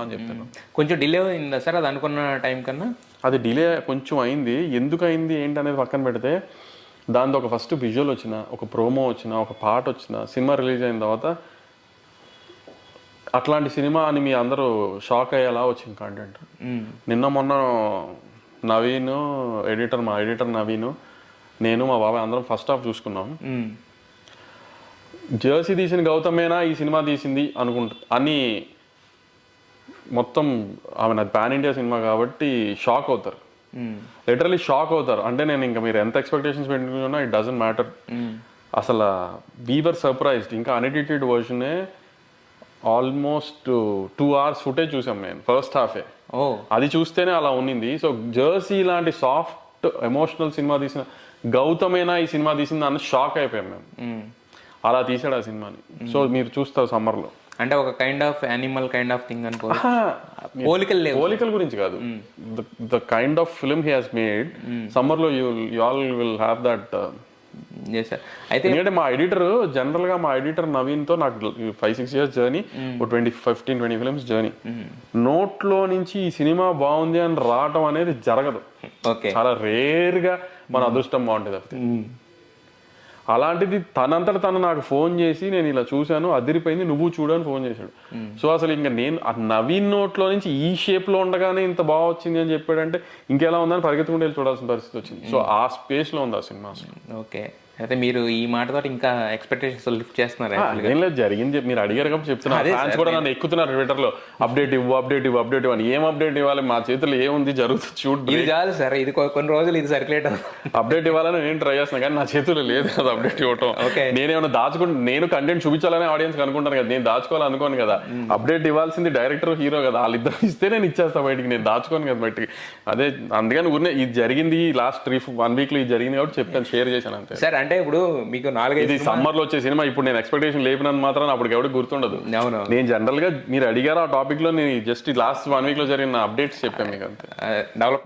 అని చెప్తాను. కొంచెం డిలే అయిందా సార్ అది అనుకున్న టైం కన్నా? అది డిలే కొంచెం అయింది. ఎందుకు అయింది ఏంటి అనేది పక్కన పెడితే దాంతో ఒక ఫస్ట్ విజువల్ వచ్చిన, ఒక ప్రోమో వచ్చిన, ఒక పాట వచ్చిన, సినిమా రిలీజ్ అయిన తర్వాత అట్లాంటి సినిమా అని మీ అందరూ షాక్ అయ్యేలా వచ్చింది కంటెంట్. నిన్న మొన్న నవీన్ మా ఎడిటర్ నవీన్, నేను మా బాబాయ్ అందరం ఫస్ట్ హాఫ్ చూసుకున్నాం. జెర్సీ తీసిన గౌతమేనా ఈ సినిమా తీసింది అని మొత్తం ఆమె నాకు పాన్ ఇండియా సినిమా కాబట్టి షాక్ అవుతారు, లిటరలీ షాక్ అవుతారు. అంటే నేను ఇంకా మీరు ఎంత ఎక్స్పెక్టేషన్స్ పెట్టుకున్నా ఇట్ డజంట్ మ్యాటర్. అసలు వీవర్ సర్ప్రైజ్డ్. ఇంకా అన్ఎడిటెడ్ వర్షనే ఆల్మోస్ట్ 2 hours ఫుటేజ్ చూసాం నేను ఫస్ట్ హాఫే. అది చూస్తేనే అలా ఉన్నింది. సో జెర్సీ లాంటి సాఫ్ట్ ఎమోషనల్ సినిమా తీసిన గౌతమేనా ఈ సినిమా తీసింది అన్న షాక్ అయిపోయాం మేము. అలా తీసాడు ఆ సినిమాని. సో మీరు చూస్తారు సమ్మర్లో. అంటే ఒక kind of animal kind of thing అని పోలికల గురించి కాదు, the kind of film he has made. Summer లో you all will have that. అయితే ఎందుకంటే మా ఎడిటర్ జనరల్ గా మా ఎడిటర్ నవీన్ తో నాకు 5-6 years జర్నీ, 15-20 films జర్నీ. నోట్లో నుంచి ఈ సినిమా బాగుంది అని రావటం అనేది జరగదు. చాలా రేర్ గా మన అదృష్టం బాగుంటుంది అది. అలాంటిది తనంతట తను నాకు ఫోన్ చేసి నేను ఇలా చూశాను అదిరిపోయింది నువ్వు చూడని ఫోన్ చేశాడు. సో అసలు ఇంకా నేను ఆ నవీన్ నోట్లో నుంచి ఈ షేప్ లో ఉండగానే ఇంత బాగా వచ్చింది అని చెప్పాడంటే ఇంకెలా ఉందని పరిగెత్తుకుంటూ వెళ్ళి చూడాల్సిన పరిస్థితి వచ్చింది. సో ఆ స్పేస్ లో ఉంది ఆ సినిమా. ఓకే, అయితే మీరు ఈ మాటతో ఇంకా ఎక్స్పెక్టేషన్స్ లిఫ్ట్ చేస్తున్నారు. ఏం లేదు, జరిగింది మీరు అడిగారు కాబట్టి చెప్తున్నారు. ఫ్యాన్స్ కూడా నన్ను ఎక్కుతున్నారు ట్విట్టర్ లో, అప్డేట్ ఇవ్వు అని. ఏం అప్డేట్ ఇవ్వాలి? మా చేతుల్లో ఏముంది, జరుగుతుంది చూడు. ఇది చాలు సార్, ఇది కొన్ని రోజులు ఇది సర్క్యులేట్ అప్డేట్ ఇవ్వాలని నేను ట్రై చేస్తాను కానీ నా చేతుల్లో లేదు కదా అప్డేట్ ఇవ్వటం. నేనేమైనా దాచుకుంటే నేను కంటెంట్ చూపించాలని ఆడియన్స్ అనుకుంటాను కదా, నేను దాచుకోవాలనుకోను కదా. అప్డేట్ ఇవ్వాల్సింది డైరెక్టర్ హీరో కదా, వాళ్ళిద్దరు ఇస్తే నేను ఇచ్చేస్తాను బయటికి, నేను దాచుకోను కదా బయటికి. అదే అందుకని ఊరినే ఇది జరిగింది లాస్ట్ 1 week లో ఇది జరిగింది కాబట్టి చెప్పాను, షేర్ చేశాను అంతే సార్. అంటే ఇప్పుడు మీకు 4-5 సమ్మర్ లో వచ్చే సినిమా ఇప్పుడు నేను ఎక్స్పెక్టేషన్ లేపినంత మాత్రం అప్పుడు ఎవరికి గుర్తుండదు. నేను జనరల్ గా మీరు అడిగారు ఆ టాపిక్ లో నేను జస్ట్ లాస్ట్ 1 week లో జరిగిన అప్డేట్స్ చెప్పాను మీకు అంతే. డెవలప్